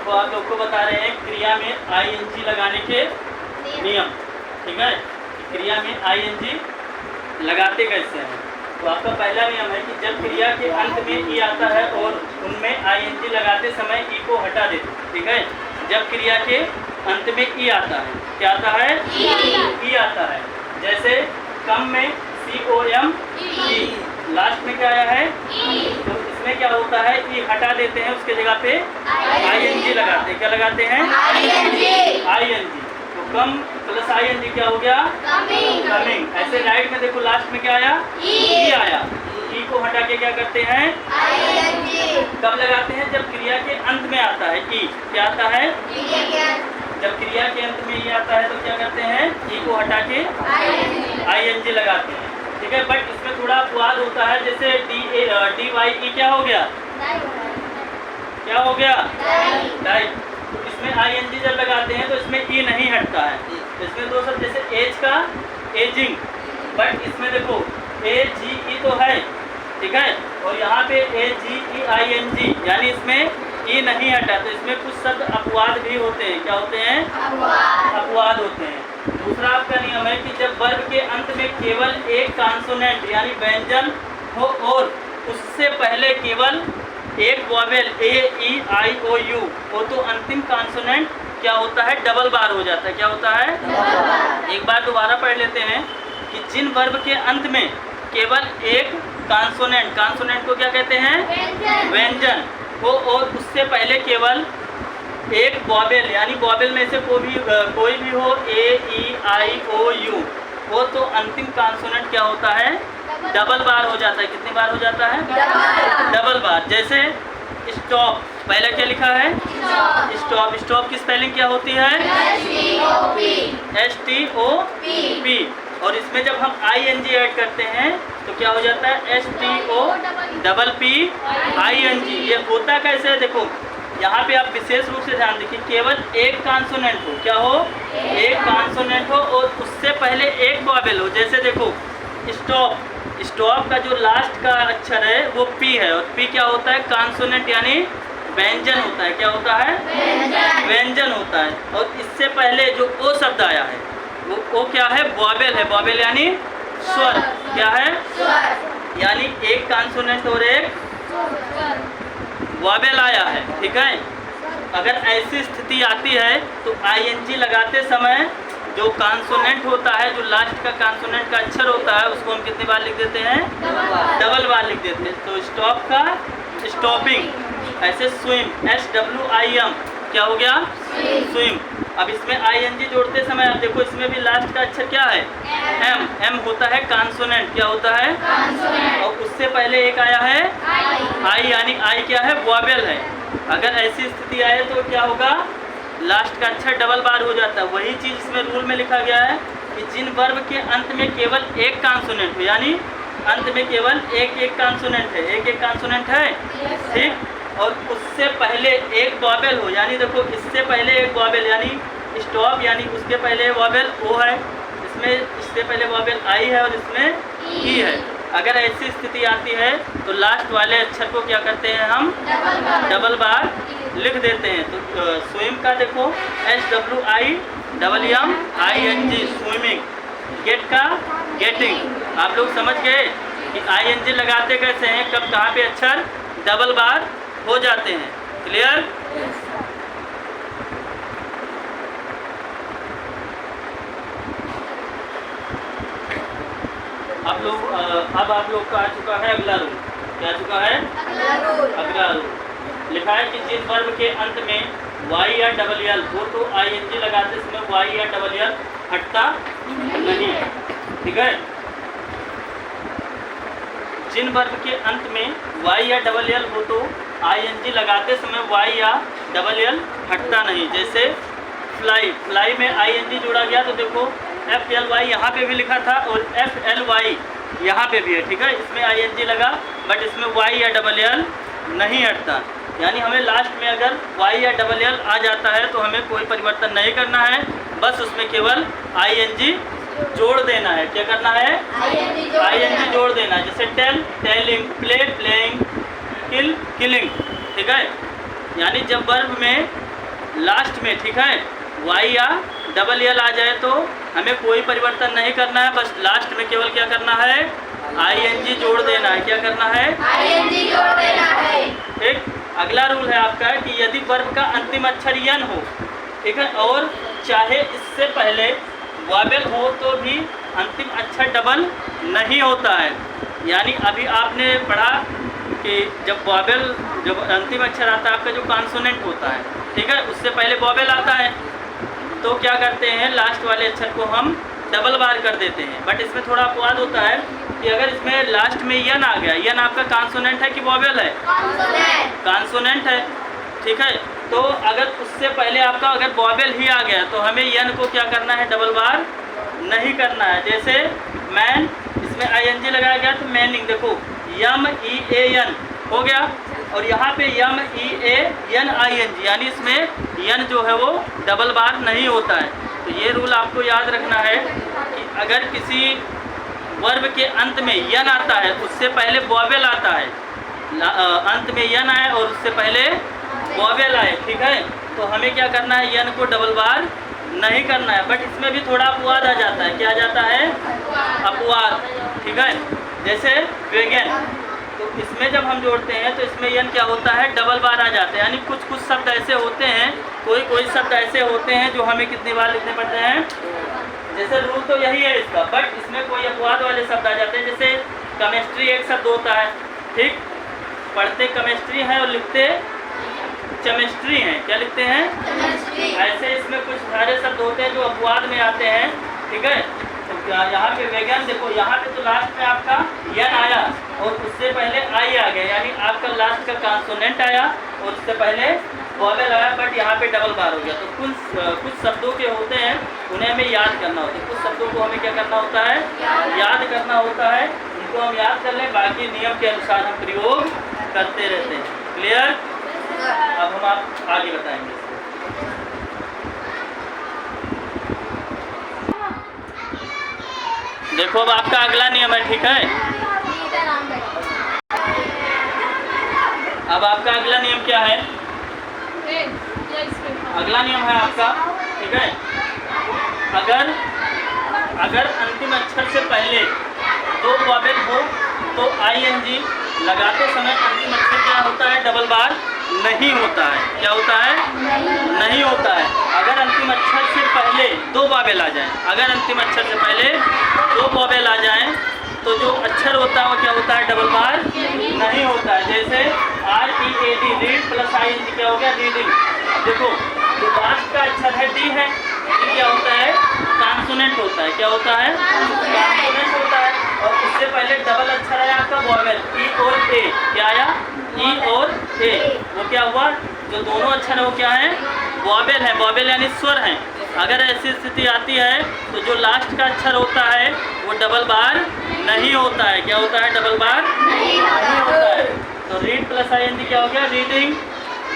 देखो आप लोग को बता रहे हैं क्रिया में आईएनजी लगाने के नियम। ठीक है, क्रिया में आईएनजी लगाते कैसे हैं। तो आपका पहला नियम है कि जब क्रिया के अंत में ई आता है और उनमें आईएनजी लगाते समय ई को हटा देते। ठीक है, जब क्रिया के अंत में ई आता है, क्या आता है? ई आता है। जैसे कम में COM ई, लास्ट में क्या आया है? तो इसमें क्या होता है? ई हटा देते हैं, उसके जगह पे आईएनजी लगाते हैं। क्या लगाते हैं? आईएनजी। तो कम प्लस आईएनजी क्या हो गया? कमिंग। ऐसे राइट में देखो लास्ट में क्या आया? ई आया। ई को हटा के क्या करते हैं? कब लगाते हैं? जब क्रिया के अंत में आता है ई। क्या आता है? जब क्रिया के अंत में ई आता है तो क्या करते हैं? ई को हटा के आईएनजी लगाते हैं। ठीक है, बट इसमें थोड़ा अपवाद होता है। जैसे DYE क्या हो गया? क्या हो गया? डाई। तो इसमें आईएनजी जब लगाते हैं तो इसमें ई नहीं हटता है। इसमें दो शब्द, जैसे एज का एजिंग, बट इसमें देखो AGE तो है। ठीक है, और यहाँ पे AGEING, यानी इसमें ई नहीं हटा। तो इसमें कुछ शब्द अपवाद भी होते हैं। क्या होते हैं? अपवाद होते हैं। दूसरा आपका नियम है कि जब वर्ब के अंत में केवल एक कॉन्सोनेंट यानी व्यंजन हो और उससे पहले केवल एक वॉवेल AEIOU हो तो अंतिम कॉन्सोनेंट क्या होता है? डबल बार हो जाता है। क्या होता है? एक बार दोबारा पढ़ लेते हैं कि जिन वर्ब के अंत में केवल एक कॉन्सोनेंट को क्या कहते हैं? व्यंजन हो और उससे पहले केवल एक वॉवेल यानी वॉवेल में से कोई भी हो AEIOU हो तो अंतिम कॉन्सोनेंट क्या होता है? डबल बार हो जाता है। कितनी बार हो जाता है? डबल बार। जैसे स्टॉप, पहले क्या लिखा है? स्टॉप। स्टॉप की स्पेलिंग क्या होती है? STOP। और इसमें जब हम ING ऐड करते हैं तो क्या हो जाता है? STOPPING। ये होता कैसे है? देखो यहाँ पे आप विशेष रूप से ध्यान देखिए, केवल एक कॉन्सोनेंट हो। क्या हो? एक कॉन्सोनेंट हो और उससे पहले एक वॉवेल हो। जैसे देखो स्टॉप, स्टॉप का जो लास्ट का अक्षर है वो P है और P क्या होता है? कॉन्सोनेंट यानी व्यंजन होता है। क्या होता है? व्यंजन होता है। और इससे पहले जो O शब्द आया है वो क्या है? वॉवेल है। वॉवेल यानी स्वर। क्या है? यानी एक कॉन्सोनेंट और एक वॉवेल आया है। ठीक है, अगर ऐसी स्थिति आती है तो ING लगाते समय जो कॉन्सोनेंट होता है, जो लास्ट का कॉन्सोनेंट का अक्षर होता है, उसको हम कितनी बार लिख देते हैं? डबल बार लिख देते हैं। तो स्टॉप का स्टॉपिंग। ऐसे स्विम, SWIM क्या हो गया? स्विम। अब इसमें ING जोड़ते समय आप देखो इसमें भी लास्ट का अक्षर क्या है? M होता है कॉन्सोनेंट। क्या होता है? और उससे पहले एक आया है I, यानी I क्या है? वॉवेल है। अगर ऐसी स्थिति आए तो क्या होगा? लास्ट का अक्षर डबल बार हो जाता है। वही चीज़ इसमें रूल में लिखा गया है कि जिन वर्ब के अंत में केवल एक कॉन्सोनेंट हो, यानी अंत में केवल एक कॉन्सोनेंट है, एक कॉन्सोनेंट है। ठीक, और उससे पहले एक वॉवेल हो, यानी देखो इससे पहले एक वॉवेल यानी स्टॉप, यानी उसके पहले वॉवेल O है, इसमें इससे पहले वॉवेल I है और इसमें E है। अगर ऐसी स्थिति आती है तो लास्ट वाले अक्षर को क्या करते हैं? हम डबल बार लिख देते हैं। तो स्विम का देखो SWIMMING स्विमिंग। गेट का गेटिंग। आप लोग समझ गए कि ING लगाते कैसे हैं, कब कहाँ पे अक्षर डबल बार हो जाते हैं। क्लियर? अब आप लोग का आ चुका है अगला रूल। क्या आ चुका है? अगला रूल लिखा है कि जिन वर्ब के अंत में Y या LL हो तो ING लगाते समय Y या LL हटता नहीं। ठीक है, जिन वर्ब के अंत में Y या LL हो तो ING लगाते समय Y या LL हटता नहीं। जैसे फ्लाई, फ्लाई में ING जोड़ा गया तो देखो FLY यहाँ पे भी लिखा था और FLY यहाँ पे भी है। ठीक है, इसमें ING लगा बट इसमें Y या LL नहीं हटता। यानी हमें लास्ट में अगर Y या LL आ जाता है तो हमें कोई परिवर्तन नहीं करना है, बस उसमें केवल ING जोड़ देना है। क्या करना है? ING जोड़ देना है। जैसे टेल, टेलिंग, प्ले, प्लेइंग, किल, किलिंग। ठीक है, यानी जब वर्ब में लास्ट में, ठीक है, वाई या डबल एल आ जाए तो हमें कोई परिवर्तन नहीं करना है, बस लास्ट में केवल क्या करना है, आईएनजी जोड़ देना है। क्या करना है, आईएनजी जोड़ देना है। ठीक। अगला रूल है आपका कि यदि वर्ब का अंतिम अक्षर यन हो, ठीक है, और चाहे इससे पहले वॉवेल हो तो भी अंतिम अक्षर डबल नहीं होता है। यानी अभी आपने पढ़ा कि जब अंतिम अक्षर आता है आपका जो कॉन्सोनेंट होता है, ठीक है, उससे पहले वॉवेल आता है तो क्या करते हैं, लास्ट वाले अक्षर को हम डबल बार कर देते हैं। बट इसमें थोड़ा अपवाद होता है कि अगर इसमें लास्ट में यन आ गया, यन आपका कॉन्सोनेंट है कि वॉवेल है, कॉन्सोनेंट है, ठीक है, तो अगर उससे पहले आपका अगर वॉवेल ही आ गया तो हमें यन को क्या करना है, डबल बार नहीं करना है। जैसे मैन, इसमें आईएनजी लगाया गया तो मैनिंग, देखो यम ई ए एन हो गया, और यहाँ पे यम ई A N I N G, यानी इसमें यन जो है वो डबल बार नहीं होता है। तो ये रूल आपको याद रखना है कि अगर किसी वर्ब के अंत में यन आता है, उससे पहले वॉवेल आता है, अंत में यन आए और उससे पहले वॉवेल आए, ठीक है, तो हमें क्या करना है, यन को डबल बार नहीं करना है। बट इसमें भी थोड़ा अपवाद आ जाता है। क्या आ जाता है, अपवाद, ठीक है। जैसे वेगन, तो इसमें जब हम जोड़ते हैं तो इसमें यन क्या होता है, डबल बार आ जाते हैं। यानी कुछ शब्द ऐसे होते हैं, कोई शब्द ऐसे होते हैं जो हमें कितनी बार लिखने पड़ते हैं। जैसे रूल तो यही है इसका, बट इसमें कोई अपवाद वाले शब्द आ जाते हैं। जैसे केमिस्ट्री एक शब्द होता है, ठीक, पढ़ते केमिस्ट्री है और लिखते केमिस्ट्री हैं, क्या लिखते हैं, ऐसे इसमें कुछ सारे शब्द होते हैं जो अपवाद में आते हैं, ठीक है। तो क्या यहाँ पे वेगन, देखो यहाँ पे तो लास्ट में आपका यन आया और उससे पहले आई आ गया, यानी आपका लास्ट का कॉन्सोनेंट आया और उससे पहले वॉवेल आया, बट यहाँ पे डबल बार हो गया। तो कुछ शब्दों के होते हैं उन्हें हमें याद करना होता है, कुछ शब्दों को हमें क्या करना होता है, याद करना होता है। उनको हम याद कर लें, बाकी नियम के अनुसार हम प्रयोग करते रहते हैं। क्लियर। अब हम आप आगे बताएंगे। देखो अब आपका अगला नियम है, ठीक है। अब आपका अगला नियम क्या है, अगला नियम है आपका, ठीक है, अगर अंतिम अक्षर से पहले दो वॉवेल हो तो आईएनजी लगाते समय अंतिम अक्षर क्या होता है, डबल बार नहीं होता है। क्या होता है, नहीं होता है। अगर अंतिम अक्षर से पहले दो वॉवेल आ जाएं, अगर अंतिम अक्षर से पहले दो वॉवेल आ जाएं तो जो अक्षर होता है वो क्या होता है, डबल बार नहीं होता है। जैसे READ, रीड प्लस ING क्या हो गया, रीडिंग। देखो जो लास्ट का अक्षर है डी है, ये क्या होता है, कॉन्सोनेंट होता है। क्या होता है, कॉन्सोनेंट होता है। और उससे पहले डबल अक्षर आया आपका वॉवेल, ई और ए। क्या आया, ई और ए। वो क्या हुआ, जो दोनों अक्षर है वो क्या है, वॉवेल है। वॉवेल यानी स्वर हैं। अगर ऐसी स्थिति आती है तो जो लास्ट का अक्षर होता है वो डबल बार नहीं होता है। क्या होता है, डबल बार नहीं होता है। तो रीड प्लस ING क्या हो गया, reading.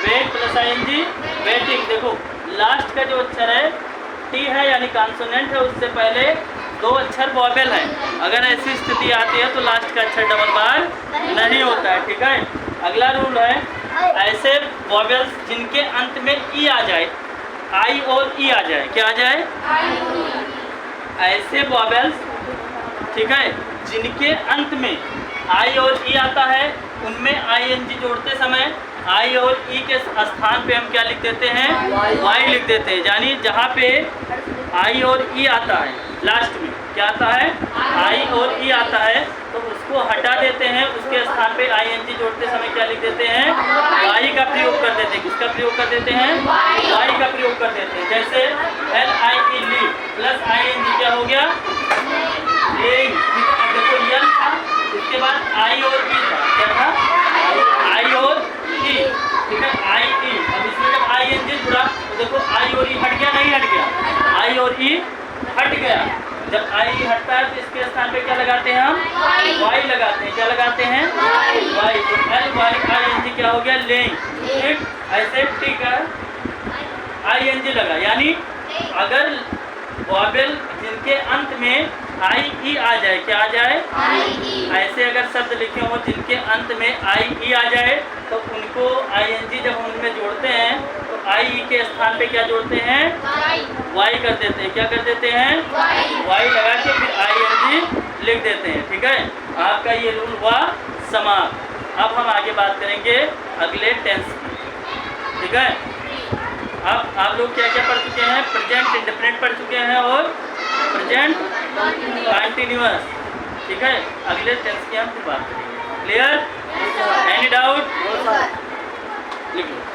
Weight plus ING, waiting. देखो लास्ट का जो अक्षर है टी है यानी कॉन्सोनेंट है, उससे पहले दो अक्षर वॉवेल है। अगर ऐसी स्थिति आती है तो लास्ट का अक्षर डबल बार नहीं होता है, ठीक है। अगला रूल है, ऐसे वॉवेल्स जिनके अंत में ई आ जाए, आई और ई आ जाए। क्या आ जाए, ऐसे वॉवेल्स, ठीक है, जिनके अंत में आई और ई आता है उनमें ING जोड़ते समय आई और ई के स्थान पे हम क्या लिख देते हैं, वाई लिख देते हैं। यानी जहाँ पे आई और ई आता है लास्ट में, क्या आता है, आई और ई आता है, तो उसको हटा देते हैं, उसके स्थान पे ING जोड़ते समय क्या लिख देते हैं, वाई का प्रयोग कर देते हैं। किसका प्रयोग कर देते हैं, वाई का प्रयोग कर देते हैं। जैसे LIE ली प्लस ING क्या हो गया, लेंग। देखो यन था, इसके बाद आई और ई था। क्या था, आई और ई, ठीक है, आई ई। अब इसमें जब ING जुड़ा तो देखो आई और ई हट गया, नहीं हट गया, आई और ई हट गया। जब आई हटता है तो इसके स्थान पे क्या लगाते हैं हम, वाई लगाते हैं। क्या लगाते हैं, वाई। तो LYING क्या हो गया, लेंग। ठीक, ऐसे टी का ING लगा। यानी अगर वॉवेल जिनके अंत में IE आ जाए, क्या आ जाए, ऐसे अगर शब्द लिखे हो जिनके अंत में IE आ जाए तो उनको ING जब उनमें जोड़ते हैं तो आई के स्थान पे क्या जोड़ते हैं? वाई कर देते हैं। क्या कर देते हैं? वाई लगा के फिर ING लिख देते हैं। ठीक है, आपका ये रूल हुआ समाप्त। अब हम आगे बात करेंगे अगले टेंस की। ठीक है, अब आप लोग क्या क्या पढ़ चुके हैं? प्रेजेंट इंडेफिनिट पढ़ चुके हैं और प्रेजेंट कंटिन्यूअस। ठीक है, अगले टेंस की हम फिर बात करेंगे। क्लियर? Any doubt? लिख लो।